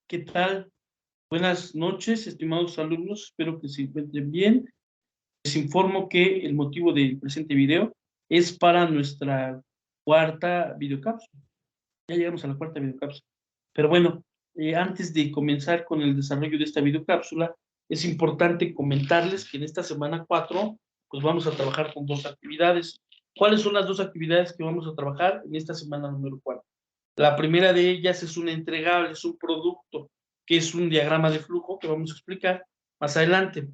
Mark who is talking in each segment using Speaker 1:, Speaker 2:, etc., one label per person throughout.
Speaker 1: ¿Qué tal? Buenas noches, estimados alumnos. Espero que se encuentren bien. Les informo que el motivo del presente video es para nuestra cuarta videocápsula. Ya llegamos a la cuarta videocápsula. Pero bueno, antes de comenzar con el desarrollo de esta videocápsula, es importante comentarles que en esta semana 4, pues vamos a trabajar con dos actividades. ¿Cuáles son las dos actividades que vamos a trabajar en esta semana número 4? La primera de ellas es un entregable, es un producto, que es un diagrama de flujo que vamos a explicar más adelante.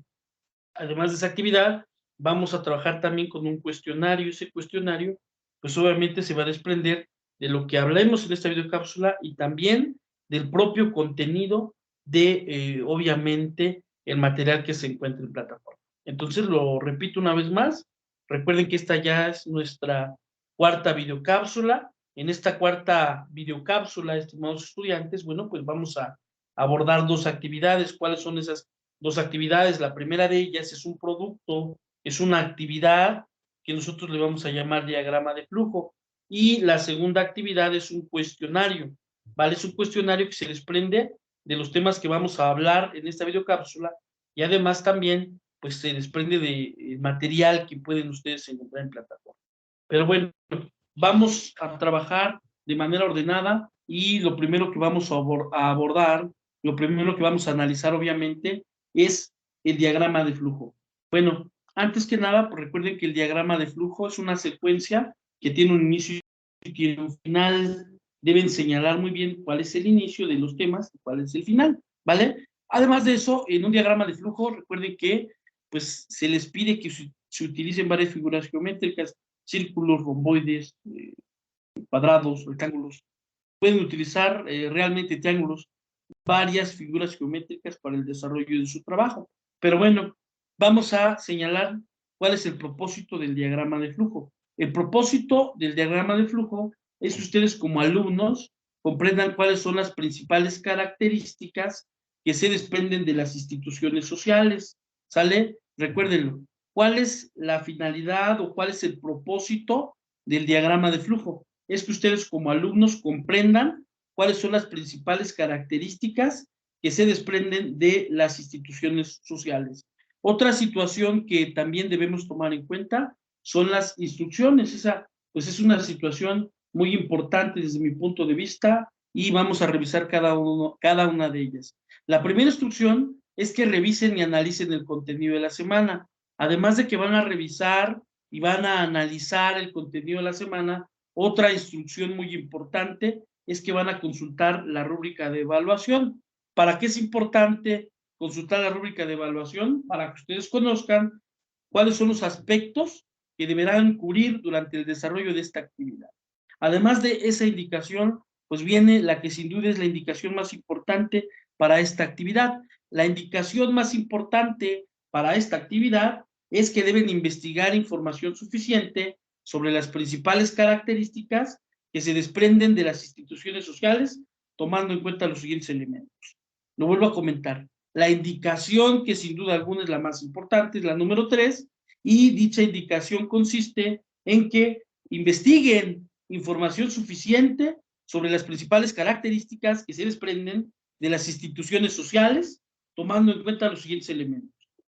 Speaker 1: Además de esa actividad, vamos a trabajar también con un cuestionario. Ese cuestionario, pues obviamente se va a desprender de lo que hablemos en esta videocápsula y también del propio contenido de, obviamente, el material que se encuentra en plataforma. Entonces, lo repito una vez más. Recuerden que esta ya es nuestra cuarta videocápsula. En esta cuarta videocápsula, estimados estudiantes, bueno, pues vamos a abordar dos actividades. ¿Cuáles son esas dos actividades? La primera de ellas es un producto, es una actividad que nosotros le vamos a llamar diagrama de flujo. Y la segunda actividad es un cuestionario, ¿vale? Es un cuestionario que se desprende de los temas que vamos a hablar en esta videocápsula y además también, pues se desprende de material que pueden ustedes encontrar en plataforma. Pero bueno, vamos a trabajar de manera ordenada y lo primero que vamos a abordar, lo primero que vamos a analizar obviamente es el diagrama de flujo. Bueno, antes que nada, pues recuerden que el diagrama de flujo es una secuencia que tiene un inicio y tiene un final. Deben señalar muy bien cuál es el inicio de los temas y cuál es el final, ¿vale? Además de eso, en un diagrama de flujo, recuerden que pues se les pide que se utilicen varias figuras geométricas, círculos, romboides, cuadrados, rectángulos. Pueden utilizar realmente triángulos, varias figuras geométricas para el desarrollo de su trabajo. Pero bueno, vamos a señalar cuál es el propósito del diagrama de flujo. El propósito del diagrama de flujo es que ustedes como alumnos comprendan cuáles son las principales características que se desprenden de las instituciones sociales. ¿Sale? Recuérdenlo. ¿Cuál es la finalidad o cuál es el propósito del diagrama de flujo? Es que ustedes como alumnos comprendan cuáles son las principales características que se desprenden de las instituciones sociales. Otra situación que también debemos tomar en cuenta son las instrucciones. Esa, pues es una situación muy importante desde mi punto de vista y vamos a revisar cada una de ellas. La primera instrucción es que revisen y analicen el contenido de la semana. Además de que van a revisar y van a analizar el contenido de la semana, otra instrucción muy importante es que van a consultar la rúbrica de evaluación. ¿Para qué es importante consultar la rúbrica de evaluación? Para que ustedes conozcan cuáles son los aspectos que deberán cubrir durante el desarrollo de esta actividad. Además de esa indicación, pues viene la que sin duda es la indicación más importante para esta actividad. La indicación más importante para esta actividad es que deben investigar información suficiente sobre las principales características que se desprenden de las instituciones sociales, tomando en cuenta los siguientes elementos. Lo vuelvo a comentar. La indicación, que sin duda alguna es la más importante, es la número 3, y dicha indicación consiste en que investiguen información suficiente sobre las principales características que se desprenden de las instituciones sociales, tomando en cuenta los siguientes elementos: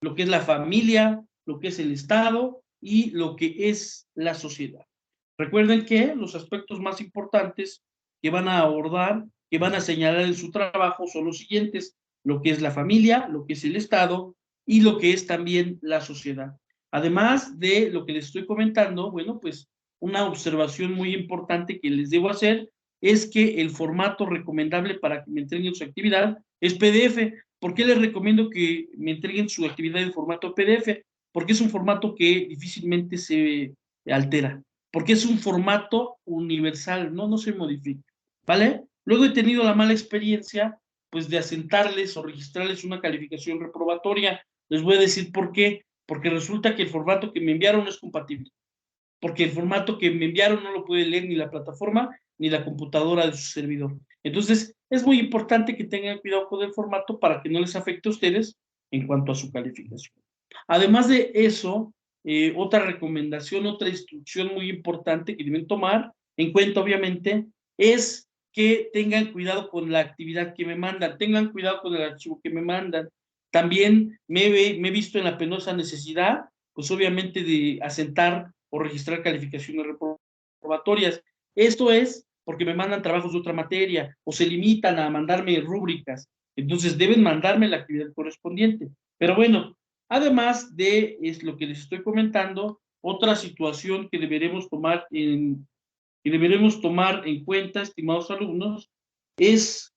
Speaker 1: lo que es la familia, lo que es el Estado y lo que es la sociedad. Recuerden que los aspectos más importantes que van a abordar, que van a señalar en su trabajo son los siguientes: lo que es la familia, lo que es el Estado y lo que es también la sociedad. Además de lo que les estoy comentando, bueno, pues una observación muy importante que les debo hacer es que el formato recomendable para que me entreguen su actividad es PDF. ¿Por qué les recomiendo que me entreguen su actividad en formato PDF? Porque es un formato que difícilmente se altera, porque es un formato universal, no se modifica, ¿vale? Luego he tenido la mala experiencia, pues, de asentarles o registrarles una calificación reprobatoria. Les voy a decir por qué. Porque resulta que el formato que me enviaron no es compatible, porque el formato que me enviaron no lo puede leer ni la plataforma ni la computadora de su servidor. Entonces, es muy importante que tengan cuidado con el formato para que no les afecte a ustedes en cuanto a su calificación. Además de eso, otra recomendación, otra instrucción muy importante que deben tomar en cuenta, obviamente, es que tengan cuidado con la actividad que me mandan, tengan cuidado con el archivo que me mandan. También me he visto en la penosa necesidad, pues obviamente, de asentar o registrar calificaciones reprobatorias. Esto es porque me mandan trabajos de otra materia o se limitan a mandarme rúbricas. Entonces deben mandarme la actividad correspondiente. Pero bueno, además de es lo que les estoy comentando, otra situación que deberemos tomar en cuenta, estimados alumnos, es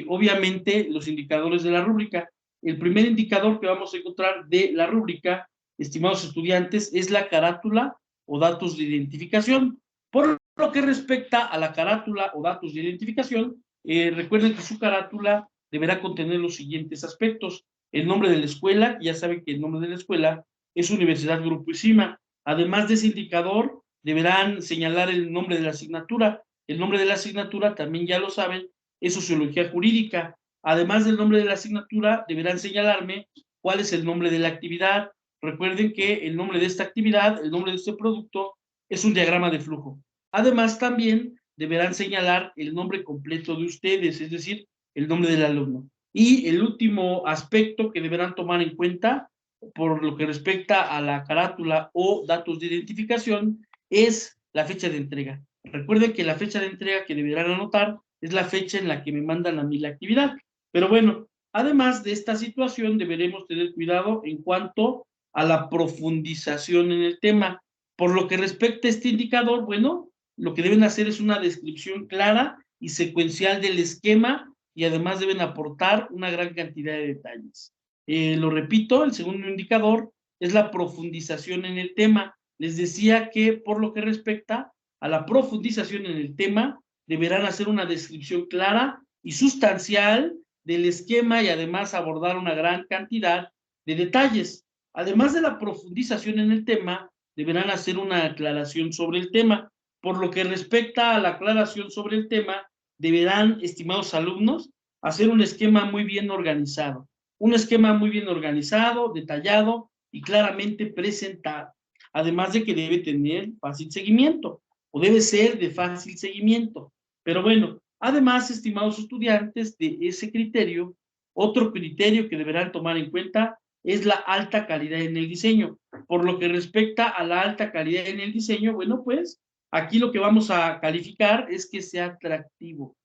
Speaker 1: obviamente los indicadores de la rúbrica. El primer indicador que vamos a encontrar de la rúbrica, estimados estudiantes, es la carátula o datos de identificación. Por lo que respecta a la carátula o datos de identificación, recuerden que su carátula deberá contener los siguientes aspectos: el nombre de la escuela, ya saben que el nombre de la escuela es Universidad Grupo ISIMA. Además de ese indicador, deberán señalar el nombre de la asignatura. El nombre de la asignatura, también ya lo saben, es Sociología Jurídica. Además del nombre de la asignatura, deberán señalarme cuál es el nombre de la actividad. Recuerden que el nombre de esta actividad, el nombre de este producto, es un diagrama de flujo. Además, también deberán señalar el nombre completo de ustedes, es decir, el nombre del alumno. Y el último aspecto que deberán tomar en cuenta, por lo que respecta a la carátula o datos de identificación, es la fecha de entrega. Recuerden que la fecha de entrega que deberán anotar es la fecha en la que me mandan a mí la actividad. Pero bueno, además de esta situación, deberemos tener cuidado en cuanto a la profundización en el tema. Por lo que respecta a este indicador, bueno, lo que deben hacer es una descripción clara y secuencial del esquema, y además deben aportar una gran cantidad de detalles. Lo repito, el segundo indicador es la profundización en el tema. Les decía que por lo que respecta a la profundización en el tema, deberán hacer una descripción clara y sustancial del esquema y además abordar una gran cantidad de detalles. Además de la profundización en el tema, deberán hacer una aclaración sobre el tema. Por lo que respecta a la aclaración sobre el tema, deberán, estimados alumnos, hacer un esquema muy bien organizado. Un esquema muy bien organizado, detallado y claramente presentado. Además de que debe tener fácil seguimiento, o debe ser de fácil seguimiento. Pero bueno, además, estimados estudiantes, de ese criterio, otro criterio que deberán tomar en cuenta es la alta calidad en el diseño. Por lo que respecta a la alta calidad en el diseño, bueno, pues aquí lo que vamos a calificar es que sea atractivo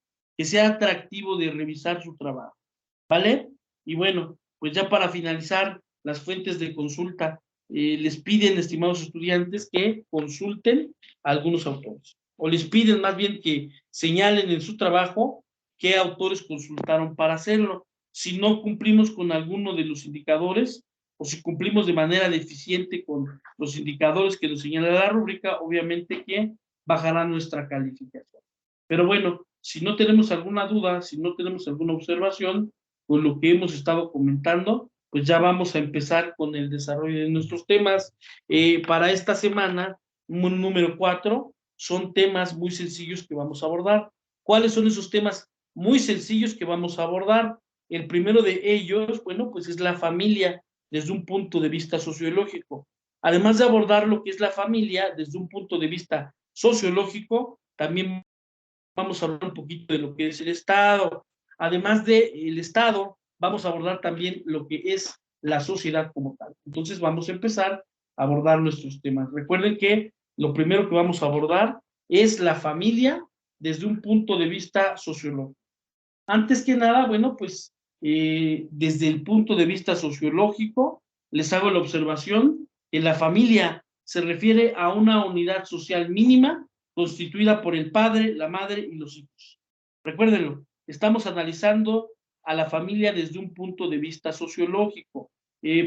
Speaker 1: de revisar su trabajo, ¿vale? Y bueno, pues ya para finalizar, las fuentes de consulta. Les piden, estimados estudiantes, que consulten a algunos autores, o les piden más bien que señalen en su trabajo qué autores consultaron para hacerlo. Si no cumplimos con alguno de los indicadores, o si cumplimos de manera deficiente con los indicadores que nos señala la rúbrica, obviamente que bajará nuestra calificación. Pero bueno, si no tenemos alguna duda, si no tenemos alguna observación con lo que hemos estado comentando, pues ya vamos a empezar con el desarrollo de nuestros temas. Para esta semana, número 4, son temas muy sencillos que vamos a abordar. ¿Cuáles son esos temas muy sencillos que vamos a abordar? El primero de ellos, bueno, pues es la familia desde un punto de vista sociológico. Además de abordar lo que es la familia desde un punto de vista sociológico, también vamos a hablar un poquito de lo que es el Estado. Además del Estado, vamos a abordar también lo que es la sociedad como tal. Entonces vamos a empezar a abordar nuestros temas. Recuerden que lo primero que vamos a abordar es la familia desde un punto de vista sociológico. Antes que nada, bueno, pues desde el punto de vista sociológico, les hago la observación que la familia se refiere a una unidad social mínima constituida por el padre, la madre y los hijos. Recuérdenlo, estamos analizando a la familia desde un punto de vista sociológico.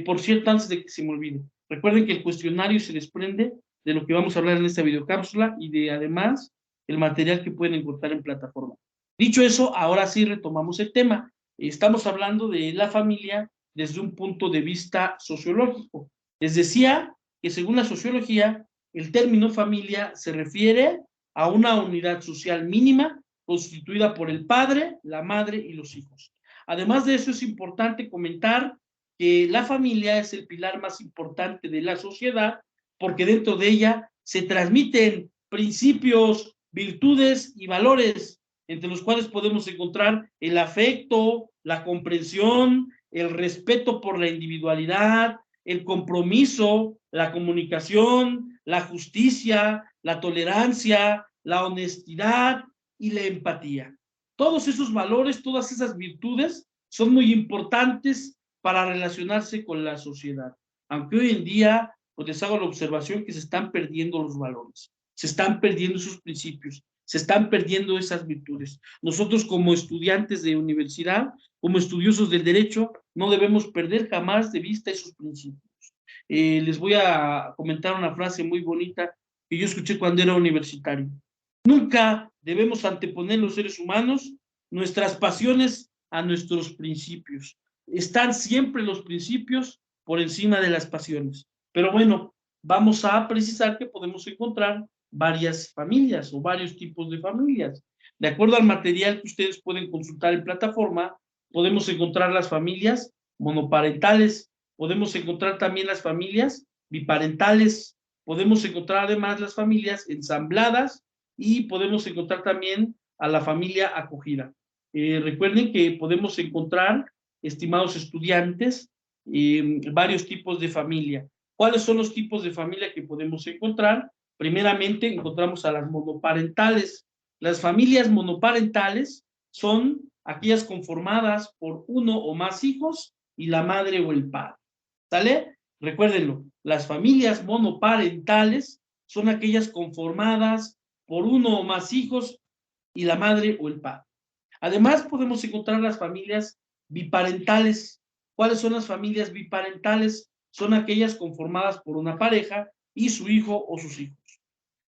Speaker 1: Por cierto, antes de que se me olvide, recuerden que el cuestionario se desprende de lo que vamos a hablar en esta videocápsula y de además el material que pueden encontrar en plataforma. Dicho eso, ahora sí retomamos el tema. Estamos hablando de la familia desde un punto de vista sociológico. Les decía que según la sociología, el término familia se refiere a una unidad social mínima constituida por el padre, la madre y los hijos. Además de eso, es importante comentar que la familia es el pilar más importante de la sociedad, porque dentro de ella se transmiten principios, virtudes y valores. entre los cuales podemos encontrar el afecto, la comprensión, el respeto por la individualidad, el compromiso, la comunicación, la justicia, la tolerancia, la honestidad y la empatía. Todos esos valores, todas esas virtudes son muy importantes para relacionarse con la sociedad. Aunque hoy en día, pues les hago la observación que se están perdiendo los valores, se están perdiendo sus principios, se están perdiendo esas virtudes. Nosotros como estudiantes de universidad, como estudiosos del derecho, no debemos perder jamás de vista esos principios. Les voy a comentar una frase muy bonita que yo escuché cuando era universitario. Nunca debemos anteponer los seres humanos nuestras pasiones a nuestros principios. Están siempre los principios por encima de las pasiones. Pero bueno, vamos a precisar que podemos encontrar varias familias o varios tipos de familias. De acuerdo al material que ustedes pueden consultar en plataforma, podemos encontrar las familias monoparentales, podemos encontrar también las familias biparentales, podemos encontrar además las familias ensambladas y podemos encontrar también a la familia acogida. Recuerden que podemos encontrar, estimados estudiantes, varios tipos de familia. ¿Cuáles son los tipos de familia que podemos encontrar? Primeramente encontramos a las monoparentales. Las familias monoparentales son aquellas conformadas por uno o más hijos y la madre o el padre. ¿Sale? Recuérdenlo, las familias monoparentales son aquellas conformadas por uno o más hijos y la madre o el padre. Además, podemos encontrar las familias biparentales. ¿Cuáles son las familias biparentales? Son aquellas conformadas por una pareja y su hijo o sus hijos.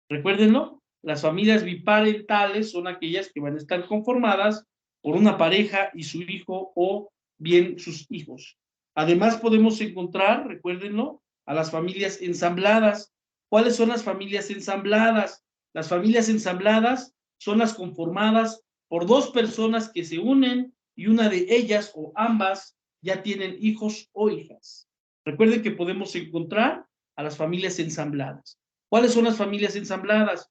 Speaker 1: Recuérdenlo, las familias biparentales son aquellas que van a estar conformadas por una pareja y su hijo o bien sus hijos. Además, podemos encontrar, recuérdenlo, a las familias ensambladas. ¿Cuáles son las familias ensambladas? Las familias ensambladas son las conformadas por dos personas que se unen y una de ellas o ambas ya tienen hijos o hijas. Recuerden que podemos encontrar a las familias ensambladas. ¿Cuáles son las familias ensambladas?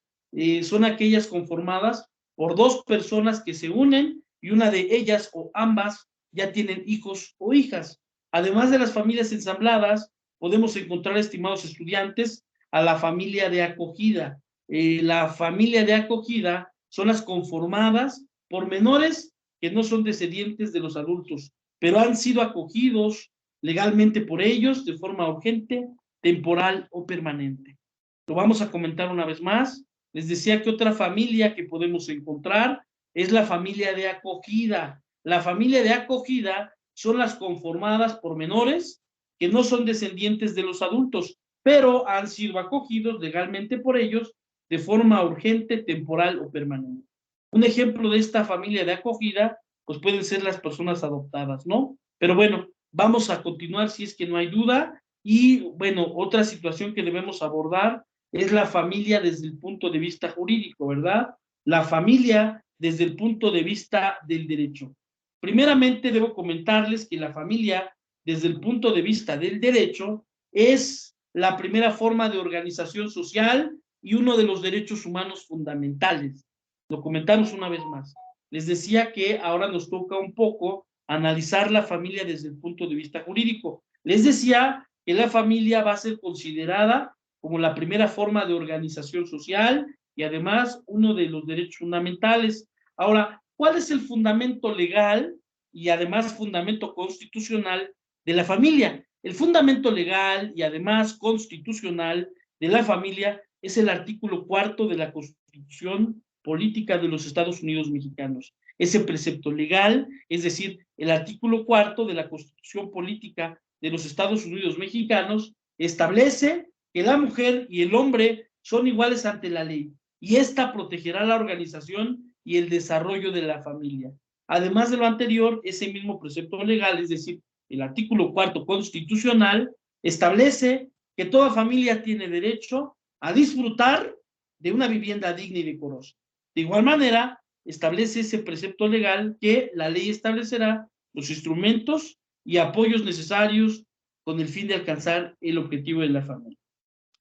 Speaker 1: Son aquellas conformadas por dos personas que se unen y una de ellas o ambas ya tienen hijos o hijas. Además de las familias ensambladas, podemos encontrar, estimados estudiantes, a la familia de acogida. La familia de acogida son las conformadas por menores que no son descendientes de los adultos, pero han sido acogidos legalmente por ellos de forma urgente, temporal o permanente. Lo vamos a comentar una vez más. Les decía que otra familia que podemos encontrar es la familia de acogida. La familia de acogida son las conformadas por menores que no son descendientes de los adultos, pero han sido acogidos legalmente por ellos de forma urgente, temporal o permanente. Un ejemplo de esta familia de acogida, pues pueden ser las personas adoptadas, ¿no? Pero bueno, vamos a continuar si es que no hay duda. Y bueno, otra situación que debemos abordar es la familia desde el punto de vista jurídico, ¿verdad? La familia desde el punto de vista del derecho. Primeramente, debo comentarles que la familia, desde el punto de vista del derecho, es la primera forma de organización social y uno de los derechos humanos fundamentales. Lo comentamos una vez más. Les decía que ahora nos toca un poco analizar la familia desde el punto de vista jurídico. Les decía que la familia va a ser considerada como la primera forma de organización social y además uno de los derechos fundamentales. Ahora, ¿cuál es el fundamento legal y además fundamento constitucional de la familia? El fundamento legal y además constitucional de la familia es el artículo 4 de la Constitución Política de los Estados Unidos Mexicanos. Ese precepto legal, es decir, el artículo 4 de la Constitución Política de los Estados Unidos Mexicanos, establece que la mujer y el hombre son iguales ante la ley y esta protegerá la organización y el desarrollo de la familia. Además de lo anterior, ese mismo precepto legal, es decir, el artículo 4 constitucional, establece que toda familia tiene derecho a disfrutar de una vivienda digna y decorosa. De igual manera, establece ese precepto legal que la ley establecerá los instrumentos y apoyos necesarios con el fin de alcanzar el objetivo de la familia.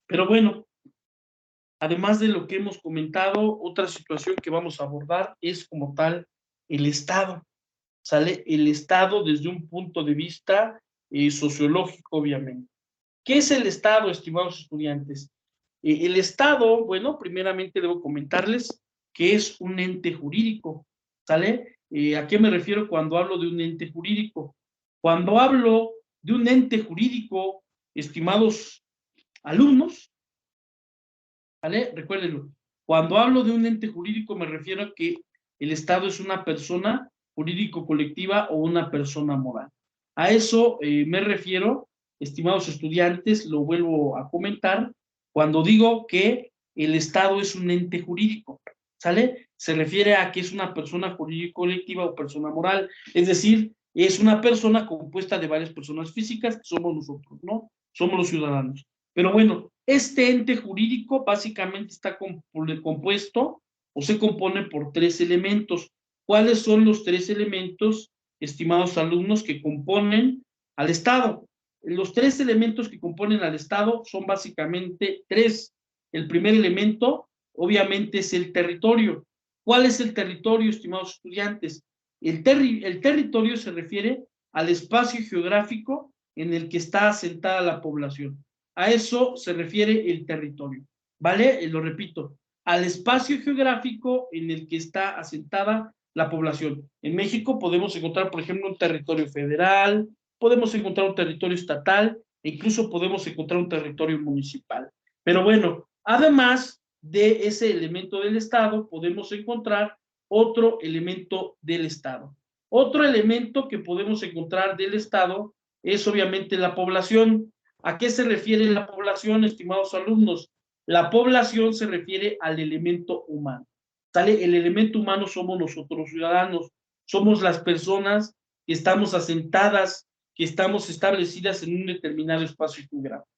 Speaker 1: Pero bueno, además de lo que hemos comentado, otra situación que vamos a abordar es como tal el Estado, ¿sale? El Estado desde un punto de vista sociológico, obviamente. ¿Qué es el Estado, estimados estudiantes? El Estado, bueno, primeramente debo comentarles que es un ente jurídico, ¿sale? ¿A qué me refiero cuando hablo de un ente jurídico? Cuando hablo de un ente jurídico, estimados alumnos, ¿vale? Recuérdenlo. Cuando hablo de un ente jurídico me refiero a que el Estado es una persona jurídico colectiva o una persona moral. A eso me refiero, estimados estudiantes, lo vuelvo a comentar, cuando digo que el Estado es un ente jurídico, ¿sale? Se refiere a que es una persona jurídico colectiva o persona moral, es decir, es una persona compuesta de varias personas físicas que somos nosotros, ¿no? Somos los ciudadanos. Pero bueno, este ente jurídico básicamente está compuesto o se compone por tres elementos. ¿Cuáles son los tres elementos, estimados alumnos, que componen al Estado? Los tres elementos que componen al Estado son básicamente tres. El primer elemento, obviamente, es el territorio. ¿Cuál es el territorio, estimados estudiantes? El territorio se refiere al espacio geográfico en el que está asentada la población. A eso se refiere el territorio, ¿vale? Lo repito, al espacio geográfico en el que está asentada la población. En México podemos encontrar, por ejemplo, un territorio federal, podemos encontrar un territorio estatal e incluso podemos encontrar un territorio municipal. Pero bueno, además de ese elemento del Estado, podemos encontrar otro elemento del Estado. Otro elemento que podemos encontrar del Estado es obviamente la población. ¿A qué se refiere la población, estimados alumnos? La población se refiere al elemento humano. ¿Sale? El elemento humano somos nosotros los ciudadanos, somos las personas que estamos asentadas, que estamos establecidas en un determinado espacio geográfico.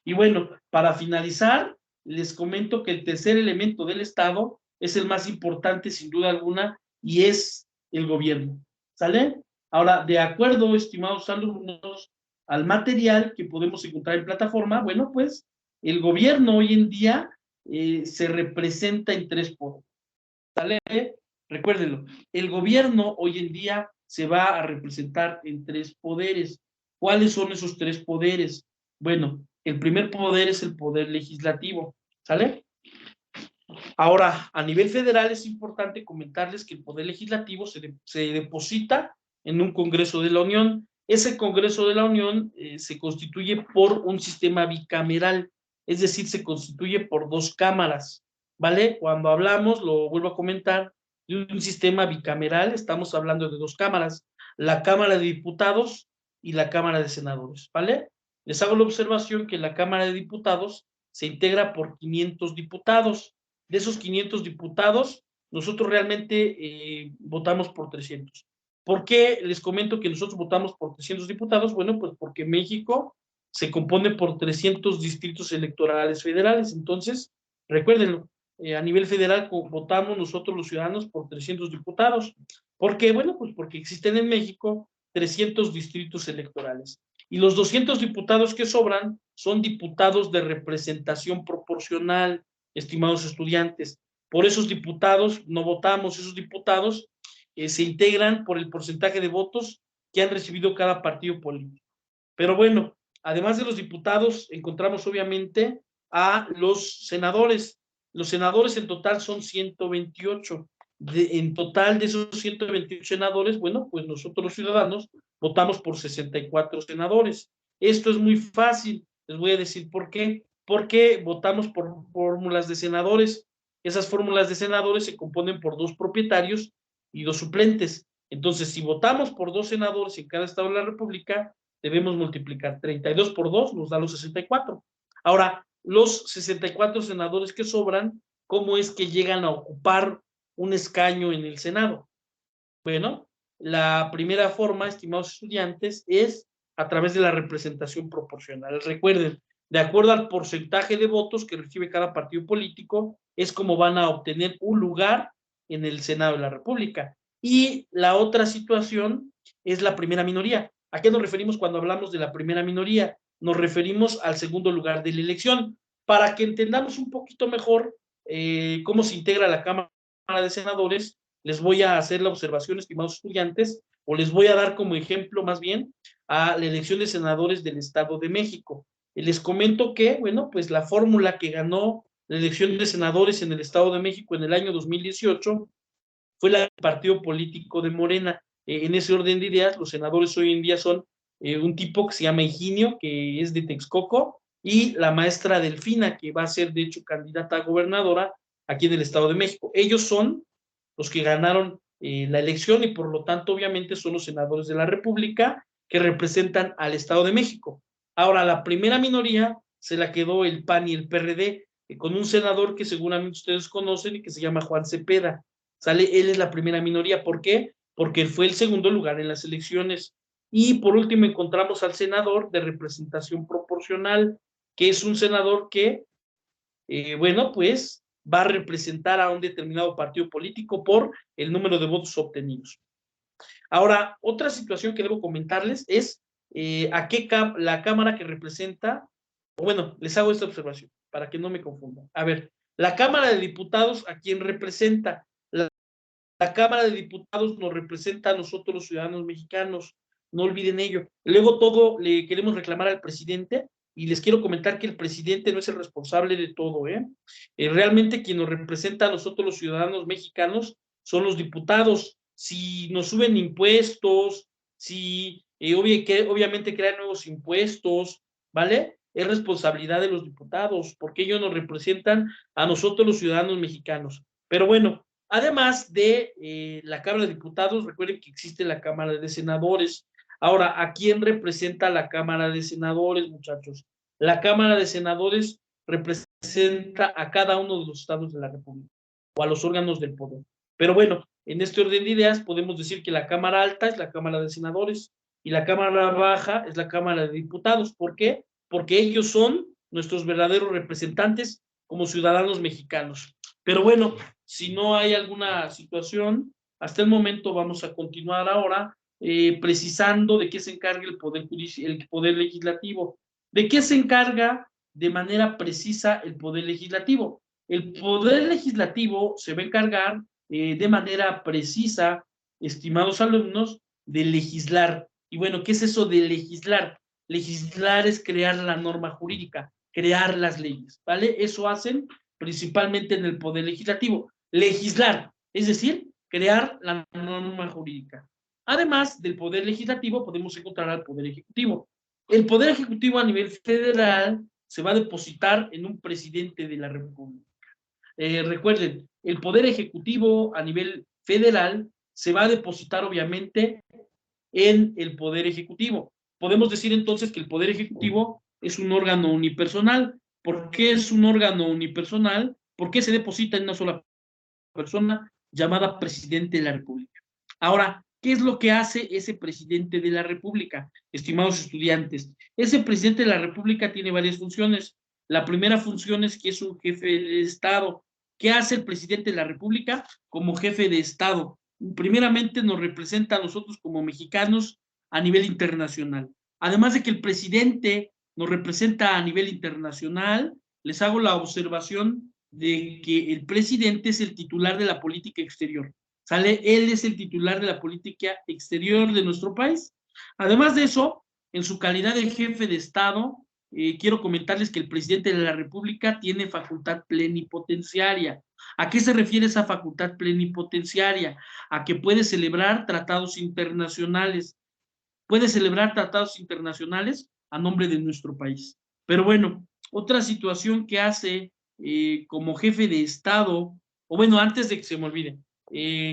Speaker 1: Y bueno, para finalizar, les comento que el tercer elemento del Estado es el más importante sin duda alguna y es el gobierno. ¿Sale? Ahora, de acuerdo, estimados alumnos, al material que podemos encontrar en plataforma, bueno, pues el gobierno hoy en día se representa en tres poderes. ¿Sale? Recuérdenlo, el gobierno hoy en día se va a representar en tres poderes. ¿Cuáles son esos tres poderes? Bueno, el primer poder es el poder legislativo, ¿sale? Ahora, a nivel federal es importante comentarles que el poder legislativo se deposita en un Congreso de la Unión. Ese Congreso de la Unión se constituye por un sistema bicameral, es decir, se constituye por dos cámaras, ¿vale? Cuando hablamos, lo vuelvo a comentar, de un sistema bicameral, estamos hablando de dos cámaras, la Cámara de Diputados y la Cámara de Senadores, ¿vale? Les hago la observación que la Cámara de Diputados se integra por 500 diputados. De esos 500 diputados, nosotros realmente votamos por 300. ¿Por qué les comento que nosotros votamos por 300 diputados? Bueno, pues porque México se compone por 300 distritos electorales federales. Entonces, recuérdenlo, a nivel federal votamos nosotros los ciudadanos por 300 diputados. ¿Por qué? Bueno, pues porque existen en México 300 distritos electorales. Y los 200 diputados que sobran son diputados de representación proporcional, estimados estudiantes. Por esos diputados no votamos, esos diputados se integran por el porcentaje de votos que han recibido cada partido político. Pero bueno, además de los diputados, encontramos obviamente a los senadores. Los senadores en total son 128. En total de esos 128 senadores, bueno, pues nosotros los ciudadanos votamos por 64 senadores. Esto es muy fácil, les voy a decir por qué. Porque votamos por fórmulas de senadores. Esas fórmulas de senadores se componen por dos propietarios y dos suplentes. Entonces, si votamos por dos senadores en cada estado de la República, debemos multiplicar 32 por 2, nos da los 64. Ahora, los 64 senadores que sobran, ¿cómo es que llegan a ocupar un escaño en el Senado? Bueno, la primera forma, estimados estudiantes, es a través de la representación proporcional. Recuerden, de acuerdo al porcentaje de votos que recibe cada partido político, es como van a obtener un lugar en el Senado de la República. Y la otra situación es la primera minoría. ¿A qué nos referimos cuando hablamos de la primera minoría? Nos referimos al segundo lugar de la elección. Para que entendamos un poquito mejor cómo se integra la Cámara de Senadores, les voy a hacer la observación, estimados estudiantes, o les voy a dar como ejemplo más bien a la elección de senadores del Estado de México. Les comento que, bueno, pues la fórmula que ganó la elección de senadores en el Estado de México en el año 2018 fue la del partido político de Morena. En ese orden de ideas, los senadores hoy en día son un tipo que se llama Higinio, que es de Texcoco, y la maestra Delfina, que va a ser de hecho candidata a gobernadora aquí en el Estado de México. Ellos son los que ganaron la elección y por lo tanto obviamente son los senadores de la República que representan al Estado de México. Ahora, la primera minoría se la quedó el PAN y el PRD, con un senador que seguramente ustedes conocen y que se llama Juan Cepeda. ¿Sale? Él es la primera minoría. ¿Por qué? Porque él fue el segundo lugar en las elecciones. Y por último encontramos al senador de representación proporcional, que es un senador que, bueno, pues va a representar a un determinado partido político por el número de votos obtenidos. Ahora, otra situación que debo comentarles es a qué la Cámara que representa, o bueno, les hago esta observación para que no me confundan. A ver, la Cámara de Diputados, ¿a quién representa? La Cámara de Diputados nos representa a nosotros los ciudadanos mexicanos, no olviden ello. Luego todo le queremos reclamar al presidente y les quiero comentar que el presidente no es el responsable de todo, ¿eh? Realmente quien nos representa a nosotros los ciudadanos mexicanos son los diputados. Si nos suben impuestos, si obviamente crean nuevos impuestos, ¿vale? Es responsabilidad de los diputados, porque ellos nos representan a nosotros los ciudadanos mexicanos. Pero bueno, además de la Cámara de Diputados, recuerden que existe la Cámara de Senadores. Ahora, ¿a quién representa la Cámara de Senadores, muchachos? La Cámara de Senadores representa a cada uno de los estados de la República o a los órganos del poder. Pero bueno, en este orden de ideas podemos decir que la Cámara Alta es la Cámara de Senadores y la Cámara Baja es la Cámara de Diputados. ¿Por qué? Porque ellos son nuestros verdaderos representantes como ciudadanos mexicanos. Pero bueno, si no hay alguna situación, hasta el momento vamos a continuar ahora precisando de qué se encarga el poder legislativo. ¿De qué se encarga de manera precisa el Poder Legislativo? El Poder Legislativo se va a encargar de manera precisa, estimados alumnos, de legislar. Y bueno, ¿qué es eso de legislar? Legislar es crear la norma jurídica, crear las leyes, ¿vale? Eso hacen principalmente en el Poder Legislativo. Legislar, es decir, crear la norma jurídica. Además del Poder Legislativo, podemos encontrar al Poder Ejecutivo. El Poder Ejecutivo a nivel federal se va a depositar en un presidente de la República. Recuerden, el Poder Ejecutivo a nivel federal se va a depositar obviamente en el Poder Ejecutivo. Podemos decir entonces que el Poder Ejecutivo es un órgano unipersonal. ¿Por qué es un órgano unipersonal? Porque se deposita en una sola persona llamada presidente de la República. Ahora, ¿qué es lo que hace ese presidente de la República? Estimados estudiantes, ese presidente de la República tiene varias funciones. La primera función es que es un jefe de Estado. ¿Qué hace el presidente de la República como jefe de Estado? Primeramente nos representa a nosotros como mexicanos a nivel internacional. Además de que el presidente nos representa a nivel internacional, les hago la observación de que el presidente es el titular de la política exterior. ¿Sale? Él es el titular de la política exterior de nuestro país. Además de eso, en su calidad de jefe de Estado, quiero comentarles que el presidente de la República tiene facultad plenipotenciaria. ¿A qué se refiere esa facultad plenipotenciaria? A que puede celebrar tratados internacionales. Puede celebrar tratados internacionales a nombre de nuestro país. Pero bueno, otra situación que hace como jefe de Estado, o bueno, antes de que se me olvide,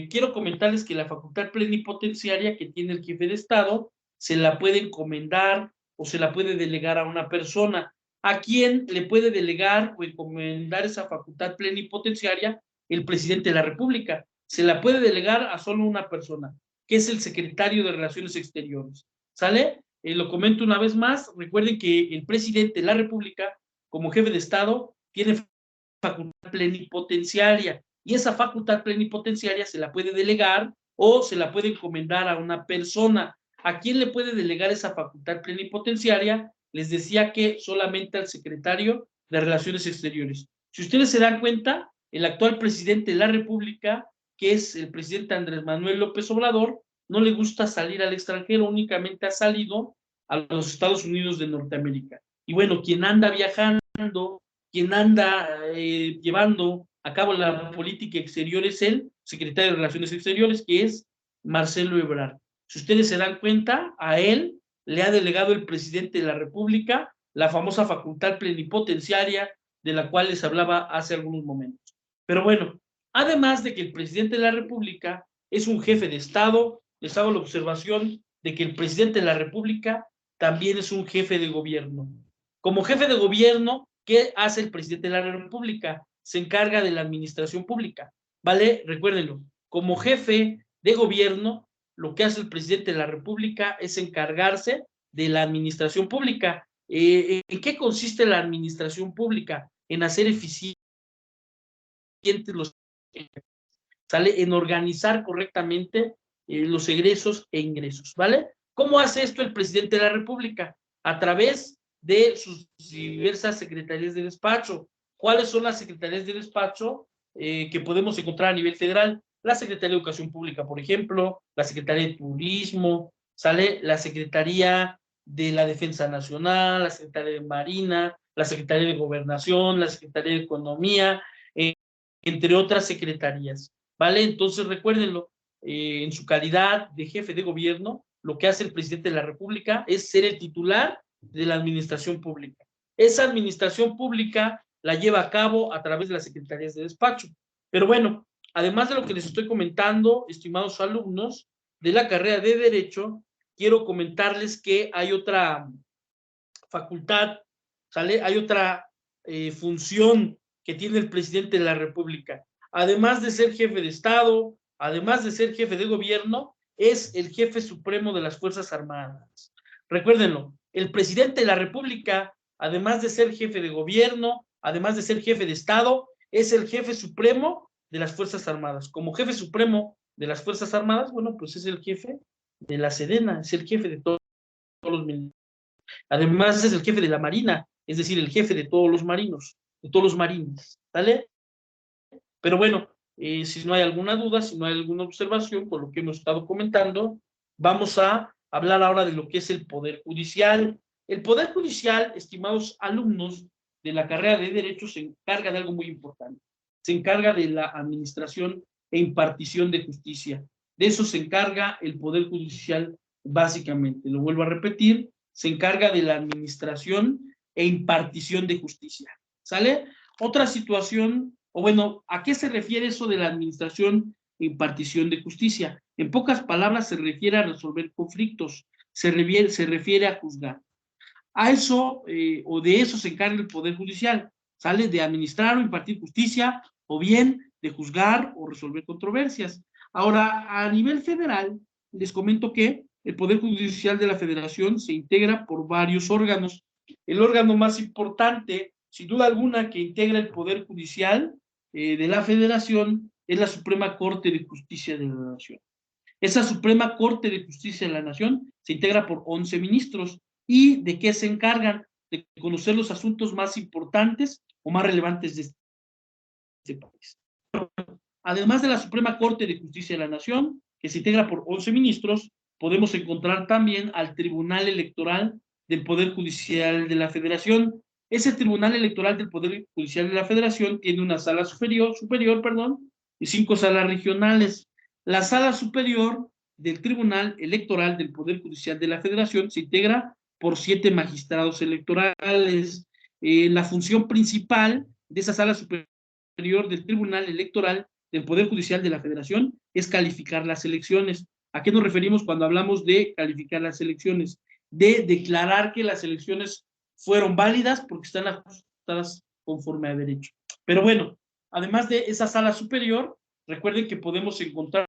Speaker 1: quiero comentarles que la facultad plenipotenciaria que tiene el jefe de Estado se la puede encomendar o se la puede delegar a una persona. ¿A quién le puede delegar o encomendar esa facultad plenipotenciaria? El presidente de la República. Se la puede delegar a solo una persona, que es el secretario de Relaciones Exteriores. ¿Sale? Lo comento una vez más. Recuerden que el presidente de la República, como jefe de Estado, tiene facultad plenipotenciaria y esa facultad plenipotenciaria se la puede delegar o se la puede encomendar a una persona. ¿A quién le puede delegar esa facultad plenipotenciaria? Les decía que solamente al secretario de Relaciones Exteriores. Si ustedes se dan cuenta, el actual presidente de la República, que es el presidente Andrés Manuel López Obrador, no le gusta salir al extranjero, únicamente ha salido a los Estados Unidos de Norteamérica. Y bueno, quien anda viajando, quien anda llevando a cabo la política exterior es el secretario de Relaciones Exteriores, que es Marcelo Ebrard. Si ustedes se dan cuenta, a él le ha delegado el presidente de la República la famosa facultad plenipotenciaria de la cual les hablaba hace algunos momentos. Pero bueno, además de que el presidente de la República es un jefe de Estado, les hago la observación de que el presidente de la República también es un jefe de gobierno. Como jefe de gobierno, ¿qué hace el presidente de la República? Se encarga de la administración pública, ¿vale? Recuérdenlo, como jefe de gobierno, lo que hace el presidente de la República es encargarse de la administración pública. ¿En qué consiste la administración pública? En hacer eficientes los, ¿sale? En organizar correctamente los egresos e ingresos, ¿vale? ¿Cómo hace esto el presidente de la República? A través de sus diversas secretarías de despacho. ¿Cuáles son las secretarías de despacho que podemos encontrar a nivel federal? La Secretaría de Educación Pública, por ejemplo, la Secretaría de Turismo, ¿sale? La Secretaría de la Defensa Nacional, la Secretaría de Marina, la Secretaría de Gobernación, la Secretaría de Economía, entre otras secretarías, ¿vale? Entonces recuérdenlo, en su calidad de jefe de gobierno, lo que hace el presidente de la República es ser el titular de la administración pública. Esa administración pública la lleva a cabo a través de las secretarías de despacho. Pero bueno, además de lo que les estoy comentando, estimados alumnos de la carrera de Derecho, quiero comentarles que hay otra facultad, ¿sale? Hay otra función que tiene el presidente de la República. Además de ser jefe de Estado, además de ser jefe de gobierno, es el jefe supremo de las Fuerzas Armadas. Recuérdenlo, el presidente de la República, además de ser jefe de gobierno, además de ser jefe de Estado, es el jefe supremo de las Fuerzas Armadas. Como jefe supremo de las Fuerzas Armadas, bueno, pues es el jefe de la Sedena, es el jefe de todos los militares. Además es el jefe de la Marina, es decir, el jefe de todos los marinos, de todos los marines, ¿vale? Pero bueno, si no hay alguna duda, si no hay alguna observación por lo que hemos estado comentando, vamos a hablar ahora de lo que es el Poder Judicial. El Poder Judicial, estimados alumnos de la carrera de Derecho, se encarga de algo muy importante. Se encarga de la administración e impartición de justicia. De eso se encarga el Poder Judicial básicamente. Lo vuelvo a repetir, se encarga de la administración e impartición de justicia. ¿Sale? Otra situación, o bueno, ¿a qué se refiere eso de la administración e impartición de justicia? En pocas palabras, se refiere a resolver conflictos, se refiere a juzgar. A eso, o de eso se encarga el Poder Judicial, ¿sale? De administrar o impartir justicia, o bien de juzgar o resolver controversias. Ahora, a nivel federal, les comento que el Poder Judicial de la Federación se integra por varios órganos. El órgano más importante, sin duda alguna, que integra el Poder Judicial de la Federación es la Suprema Corte de Justicia de la Nación. Esa Suprema Corte de Justicia de la Nación se integra por 11 ministros. ¿Y de qué se encargan? De conocer los asuntos más importantes o más relevantes de este país. Además de la Suprema Corte de Justicia de la Nación, que se integra por 11 ministros, podemos encontrar también al Tribunal Electoral del Poder Judicial de la Federación. Ese Tribunal Electoral del Poder Judicial de la Federación tiene una sala superior, y 5 salas regionales. La sala superior del Tribunal Electoral del Poder Judicial de la Federación se integra por 7 magistrados electorales. La función principal de esa sala superior del Tribunal Electoral del Poder Judicial de la Federación es calificar las elecciones. ¿A qué nos referimos cuando hablamos de calificar las elecciones? De declarar que las elecciones fueron válidas porque están ajustadas conforme a derecho. Pero bueno, además de esa sala superior, recuerden que podemos encontrar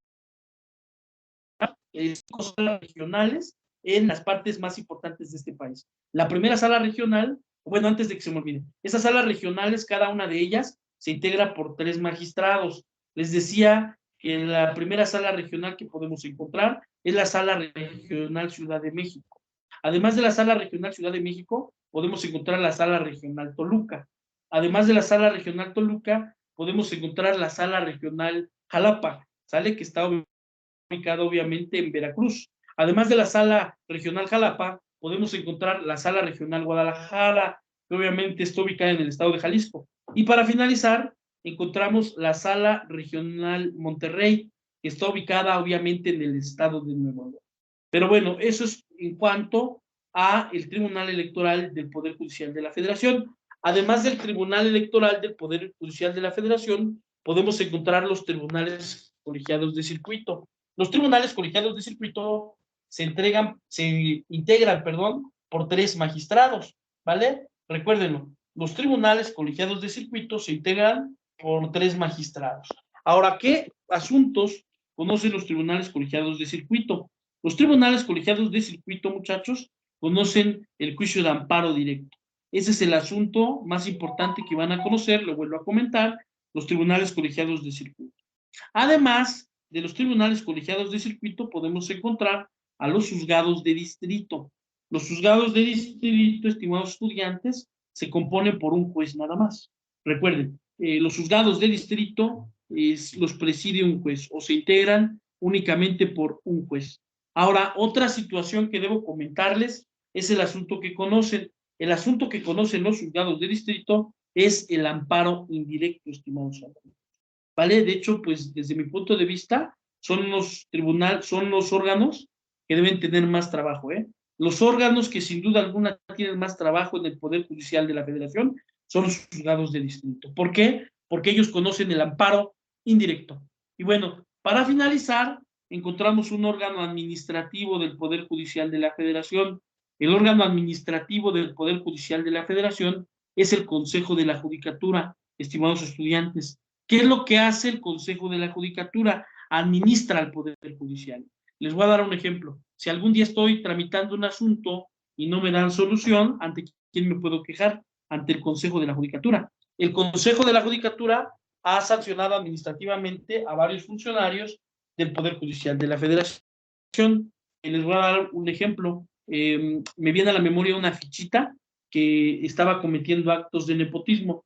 Speaker 1: 5 salas regionales en las partes más importantes de este país. La primera sala regional, bueno, antes de que se me olvide, esas salas regionales, cada una de ellas se integra por 3 magistrados. Les decía que la primera sala regional que podemos encontrar es la Sala Regional Ciudad de México. Además de la Sala Regional Ciudad de México, podemos encontrar la Sala Regional Toluca. además de la Sala Regional Toluca, podemos encontrar la Sala Regional Jalapa, ¿sale? Que está ubicada obviamente en Veracruz. Además de la Sala Regional Jalapa, podemos encontrar la Sala Regional Guadalajara, que obviamente está ubicada en el estado de Jalisco. Y para finalizar, encontramos la Sala Regional Monterrey, que está ubicada obviamente en el estado de Nuevo León. Pero bueno, eso es en cuanto a el Tribunal Electoral del Poder Judicial de la Federación. Además del Tribunal Electoral del Poder Judicial de la Federación, podemos encontrar los tribunales colegiados de circuito. Los tribunales colegiados de circuito se integran, por 3 magistrados, ¿vale? Recuérdenlo, los tribunales colegiados de circuito se integran por 3 magistrados. Ahora, ¿qué asuntos conocen los tribunales colegiados de circuito? Los tribunales colegiados de circuito, muchachos, conocen el juicio de amparo directo. Ese es el asunto más importante que van a conocer, lo vuelvo a comentar, los tribunales colegiados de circuito. Además de los tribunales colegiados de circuito, podemos encontrar a los juzgados de distrito. Los juzgados de distrito, estimados estudiantes, se componen por un juez nada más. Recuerden, los juzgados de distrito los preside un juez o se integran únicamente por un juez. Ahora, otra situación que debo comentarles es el asunto que conocen. El asunto que conocen los juzgados de distrito es el amparo indirecto, estimados alumnos. ¿Vale? De hecho, pues desde mi punto de vista, son los órganos que deben tener más trabajo, ¿eh? Los órganos que sin duda alguna tienen más trabajo en el Poder Judicial de la Federación son los juzgados de distrito. ¿Por qué? Porque ellos conocen el amparo indirecto. Y bueno, para finalizar, encontramos un órgano administrativo del Poder Judicial de la Federación. El órgano administrativo del Poder Judicial de la Federación es el Consejo de la Judicatura, estimados estudiantes. ¿Qué es lo que hace el Consejo de la Judicatura? Administra el Poder Judicial. Les voy a dar un ejemplo. Si algún día estoy tramitando un asunto y no me dan solución, ¿ante quién me puedo quejar? Ante el Consejo de la Judicatura. El Consejo de la Judicatura ha sancionado administrativamente a varios funcionarios del Poder Judicial de la Federación. Les voy a dar un ejemplo. Me viene a la memoria una fichita que estaba cometiendo actos de nepotismo.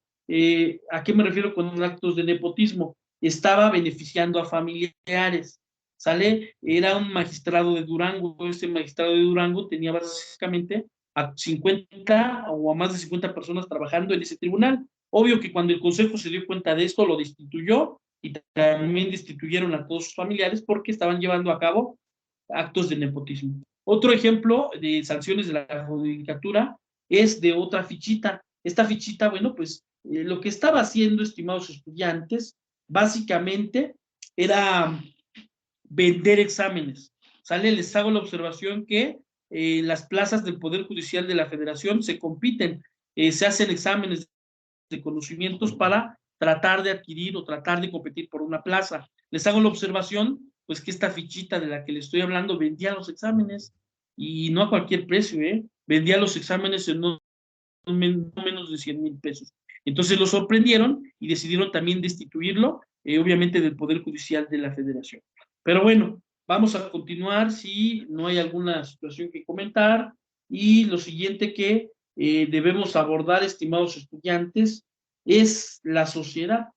Speaker 1: ¿A qué me refiero con actos de nepotismo? Estaba beneficiando a familiares, ¿sale? Era un magistrado de Durango. Ese magistrado de Durango tenía básicamente a 50 o a más de 50 personas trabajando en ese tribunal. Obvio que cuando el consejo se dio cuenta de esto, lo destituyó y también destituyeron a todos sus familiares porque estaban llevando a cabo actos de nepotismo. Otro ejemplo de sanciones de la judicatura es de otra fichita. Esta fichita, bueno, pues lo que estaba haciendo, estimados estudiantes, básicamente era vender exámenes. ¿Sale? Les hago la observación que las plazas del Poder Judicial de la Federación se compiten, se hacen exámenes de conocimientos para tratar de adquirir o tratar de competir por una plaza. Les hago la observación, pues que esta fichita de la que les estoy hablando vendía los exámenes y no a cualquier precio, vendía los exámenes en no menos de 100,000 pesos. Entonces lo sorprendieron y decidieron también destituirlo, obviamente del Poder Judicial de la Federación. Pero bueno, vamos a continuar si no hay alguna situación que comentar. Y lo siguiente que debemos abordar, estimados estudiantes, es la sociedad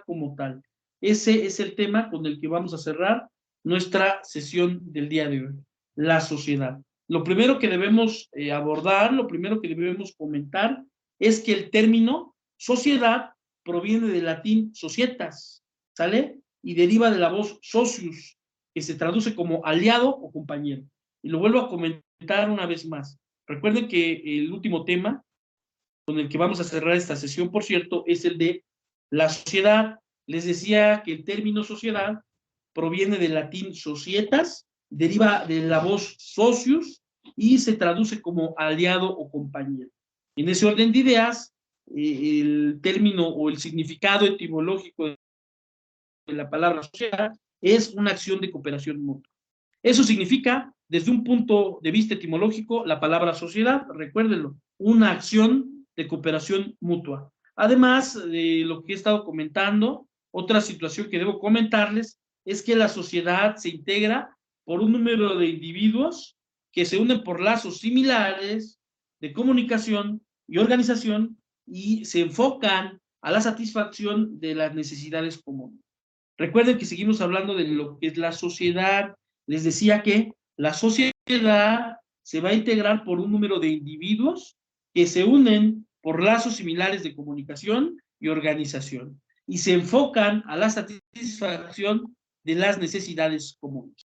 Speaker 1: como tal. Ese es el tema con el que vamos a cerrar nuestra sesión del día de hoy, la sociedad. Lo primero que debemos abordar, lo primero que debemos comentar es que el término sociedad proviene del latín societas, ¿sale? Y deriva de la voz socius, que se traduce como aliado o compañero. Y lo vuelvo a comentar una vez más. Recuerden que el último tema con el que vamos a cerrar esta sesión, por cierto, es el de la sociedad. Les decía que el término sociedad proviene del latín societas, deriva de la voz socius y se traduce como aliado o compañero. En ese orden de ideas, el término o el significado etimológico de la palabra sociedad es una acción de cooperación mutua. Eso significa, desde un punto de vista etimológico, la palabra sociedad, recuérdenlo, una acción de cooperación mutua. Además de lo que he estado comentando, otra situación que debo comentarles es que la sociedad se integra por un número de individuos que se unen por lazos similares de comunicación y organización y se enfocan a la satisfacción de las necesidades comunes. Recuerden que seguimos hablando de lo que es la sociedad. Les decía que la sociedad se va a integrar por un número de individuos que se unen por lazos similares de comunicación y organización y se enfocan a la satisfacción de las necesidades comunes.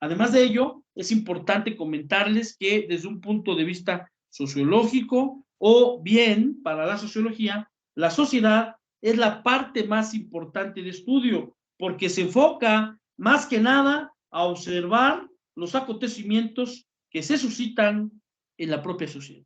Speaker 1: Además de ello, es importante comentarles que desde un punto de vista sociológico o bien para la sociología, la sociedad es la parte más importante de estudio porque se enfoca más que nada a observar los acontecimientos que se suscitan en la propia sociedad.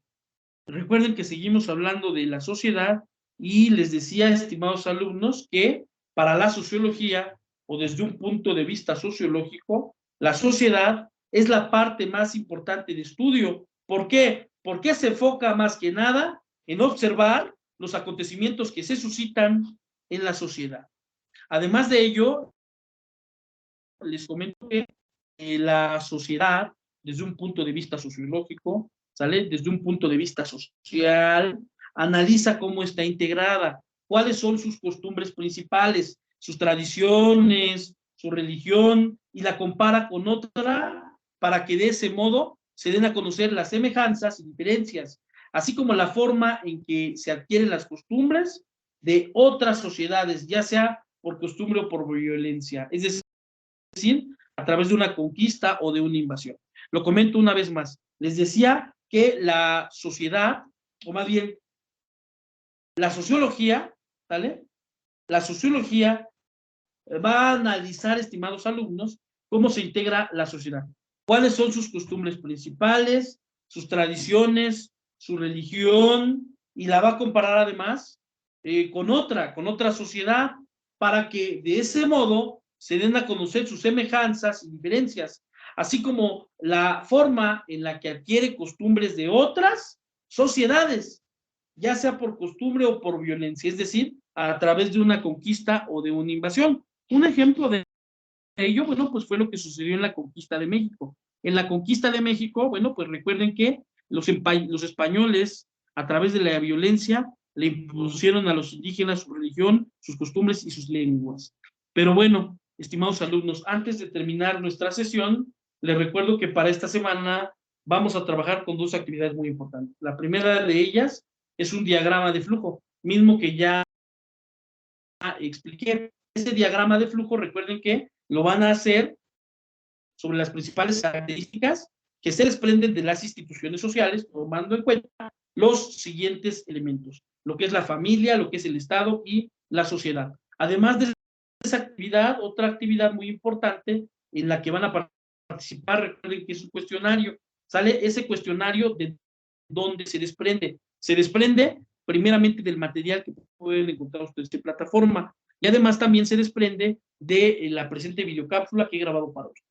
Speaker 1: Recuerden que seguimos hablando de la sociedad y les decía, estimados alumnos, que para la sociología o desde un punto de vista sociológico, la sociedad es la parte más importante de estudio. ¿Por qué? Porque se enfoca más que nada en observar los acontecimientos que se suscitan en la sociedad. Además de ello, les comento que la sociedad, desde un punto de vista sociológico, ¿sale? Desde un punto de vista social, analiza cómo está integrada, cuáles son sus costumbres principales, sus tradiciones, su religión, y la compara con otra para que de ese modo se den a conocer las semejanzas y diferencias, así como la forma en que se adquieren las costumbres de otras sociedades, ya sea por costumbre o por violencia, es decir, a través de una conquista o de una invasión. Lo comento una vez más. Les decía que la sociedad, o más bien, la sociología, ¿vale? La sociología va a analizar, estimados alumnos, cómo se integra la sociedad. ¿Cuáles son sus costumbres principales, sus tradiciones, su religión? Y la va a comparar además con otra sociedad para que de ese modo se den a conocer sus semejanzas y diferencias, así como la forma en la que adquiere costumbres de otras sociedades, ya sea por costumbre o por violencia, es decir, a través de una conquista o de una invasión. Un ejemplo de ello, bueno, pues fue lo que sucedió en la conquista de México. En la conquista de México, bueno, pues recuerden que los españoles, a través de la violencia, le impusieron a los indígenas su religión, sus costumbres y sus lenguas. Pero bueno, estimados alumnos, antes de terminar nuestra sesión, les recuerdo que para esta semana vamos a trabajar con dos actividades muy importantes. La primera de ellas es un diagrama de flujo, mismo que ya expliqué. Este diagrama de flujo, recuerden que lo van a hacer sobre las principales características que se desprenden de las instituciones sociales, tomando en cuenta los siguientes elementos, lo que es la familia, lo que es el Estado y la sociedad. Además de esa actividad, otra actividad muy importante en la que van a participar, recuerden que es un cuestionario, sale ese cuestionario de dónde se desprende primeramente del material que pueden encontrar ustedes en plataforma, y además también se desprende de la presente videocápsula que he grabado para ustedes.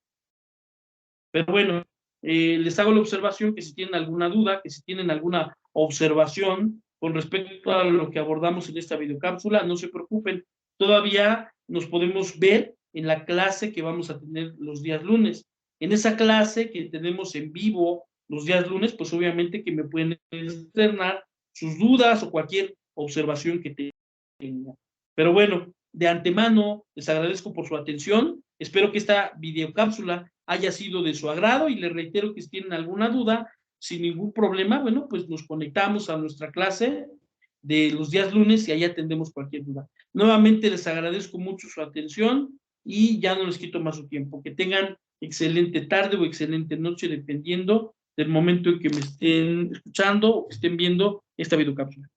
Speaker 1: Pero bueno, les hago la observación que si tienen alguna duda, que si tienen alguna observación con respecto a lo que abordamos en esta videocápsula, no se preocupen, todavía nos podemos ver en la clase que vamos a tener los días lunes. En esa clase que tenemos en vivo los días lunes, pues obviamente que me pueden externar sus dudas o cualquier observación que tengan. Pero bueno, de antemano les agradezco por su atención, espero que esta videocápsula haya sido de su agrado y les reitero que si tienen alguna duda, sin ningún problema, bueno, pues nos conectamos a nuestra clase de los días lunes y ahí atendemos cualquier duda. Nuevamente les agradezco mucho su atención y ya no les quito más su tiempo. Que tengan excelente tarde o excelente noche, dependiendo del momento en que me estén escuchando o que estén viendo esta videocápsula.